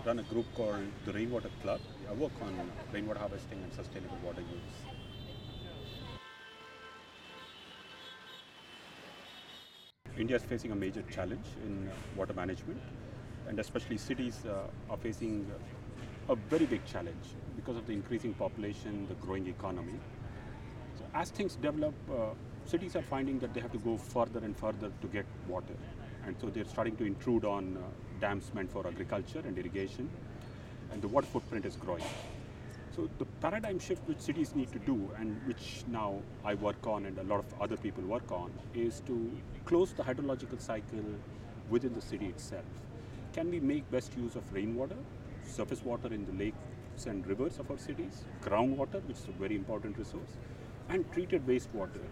run a group called the Rainwater Club. I work on rainwater harvesting and sustainable water use. India is facing a major challenge in water management, and especially cities are facing a very big challenge because of the increasing population, the growing economy. So as things develop, cities are finding that they have to go further and further to get water, and so they're starting to intrude on dams meant for agriculture and irrigation, and the water footprint is growing. So the paradigm shift which cities need to do, and which now I work on and a lot of other people work on, is to close the hydrological cycle within the city itself. Can we make best use of rainwater, surface water in the lakes and rivers of our cities, groundwater, which is a very important resource, and treated wastewater,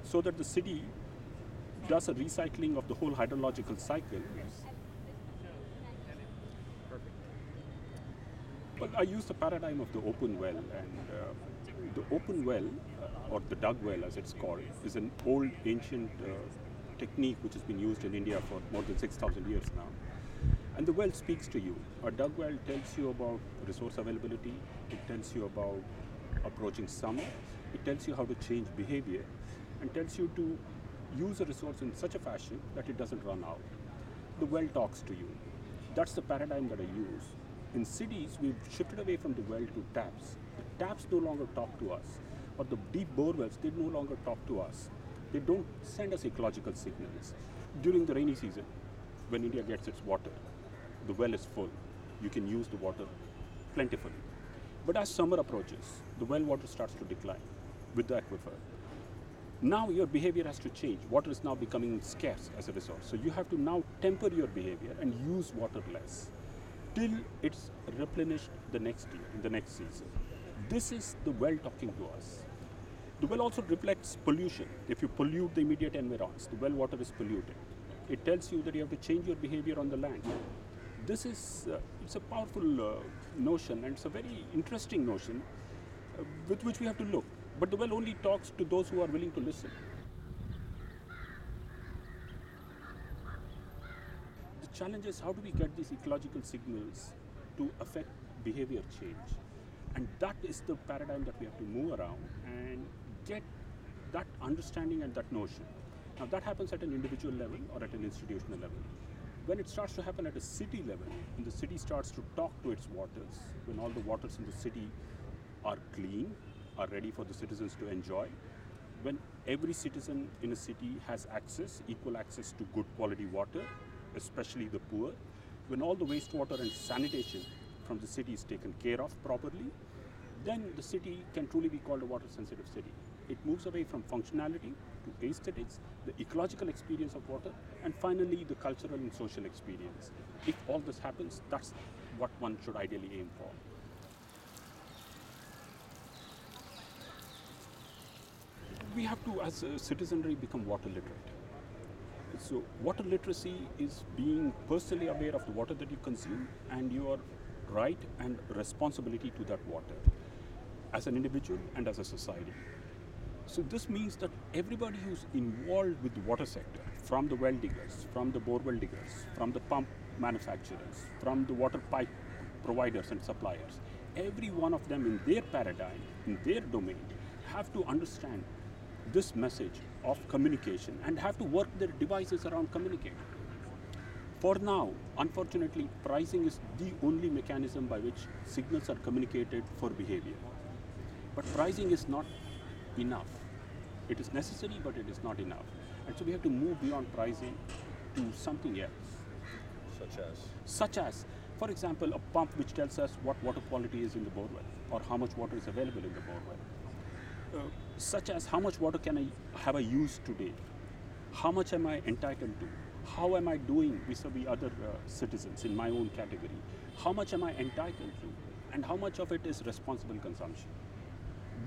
so that the city does a recycling of the whole hydrological cycle. But I use the paradigm of the open well, and the open well, or the dug well as it's called, is an old ancient technique which has been used in India for more than 6,000 years now. And the well speaks to you. A dug well tells you about resource availability, it tells you about approaching summer, it tells you how to change behavior, and tells you to use a resource in such a fashion that it doesn't run out. The well talks to you. That's the paradigm that I use. In cities, we've shifted away from the well to taps. The taps no longer talk to us, or the deep bore wells, they no longer talk to us. They don't send us ecological signals. During the rainy season, when India gets its water, the well is full. You can use the water plentifully. But as summer approaches, the well water starts to decline with the aquifer. Now your behavior has to change. Water is now becoming scarce as a resource. So you have to now temper your behavior and use water less till it's replenished the next year, in the next season. This is the well talking to us. The well also reflects pollution. If you pollute the immediate environs, the well water is polluted. It tells you that you have to change your behavior on the land. This is, it's a powerful notion, and it's a very interesting notion with which we have to look. But the well only talks to those who are willing to listen. The challenge is, how do we get these ecological signals to affect behavior change? And that is the paradigm that we have to move around and get that understanding and that notion. Now that happens at an individual level or at an institutional level. When it starts to happen at a city level, and the city starts to talk to its waters, when all the waters in the city are clean, are ready for the citizens to enjoy, when every citizen in a city has access, equal access to good quality water, especially the poor, when all the wastewater and sanitation from the city is taken care of properly, then the city can truly be called a water-sensitive city. It moves away from functionality to aesthetics, the ecological experience of water, and finally the cultural and social experience. If all this happens, that's what one should ideally aim for. We have to, as a citizenry, become water literate. So water literacy is being personally aware of the water that you consume and your right and responsibility to that water as an individual and as a society. So this means that everybody who's involved with the water sector, from the well diggers, from the bore well diggers, from the pump manufacturers, from the water pipe providers and suppliers, every one of them in their paradigm, in their domain, have to understand this message of communication and have to work their devices around communicating. For now, unfortunately, pricing is the only mechanism by which signals are communicated for behavior. But pricing is not enough. It is necessary, but it is not enough. And so we have to move beyond pricing to something else. Such as, for example, a pump which tells us what water quality is in the borewell or how much water is available in the borewell. Such as, how much water have I used today? How much am I entitled to? How am I doing vis-a-vis other citizens in my own category? How much am I entitled to? And how much of it is responsible consumption?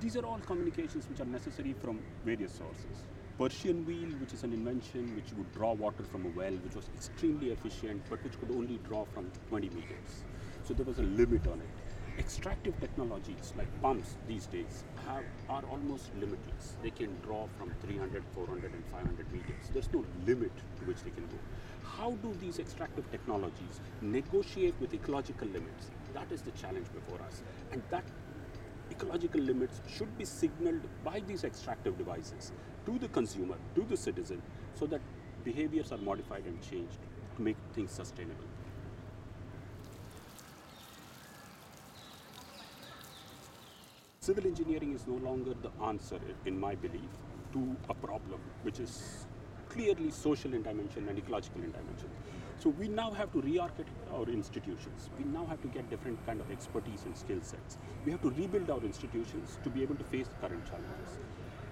These are all communications which are necessary from various sources. Persian wheel, which is an invention which would draw water from a well, which was extremely efficient, but which could only draw from 20 meters. So there was a limit on it. Extractive technologies like pumps these days are almost limitless. They can draw from 300, 400 and 500 meters. There's no limit to which they can go. How do these extractive technologies negotiate with ecological limits? That is the challenge before us. And that ecological limits should be signaled by these extractive devices to the consumer, to the citizen, so that behaviors are modified and changed to make things sustainable. Civil engineering is no longer the answer, in my belief, to a problem which is clearly social in dimension and ecological in dimension. So we now have to re-architect our institutions. We now have to get different kind of expertise and skill sets. We have to rebuild our institutions to be able to face the current challenges.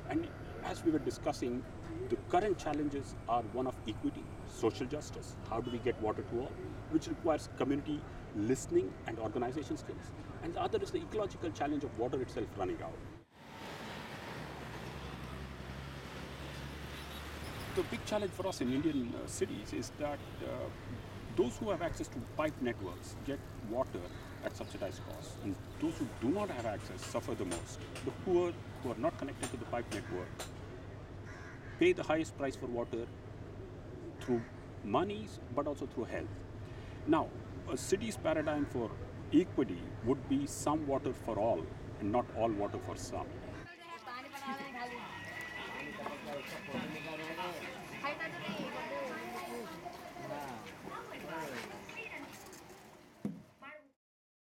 And as we were discussing, the current challenges are one of equity, social justice. How do we get water to all? Which requires community listening and organization skills. And the other is the ecological challenge of water itself running out. The big challenge for us in Indian cities is that those who have access to pipe networks get water at subsidized costs, and those who do not have access suffer the most. The poor who are not connected to the pipe network pay the highest price for water through monies but also through health. Now, a city's paradigm for equity would be some water for all and not all water for some.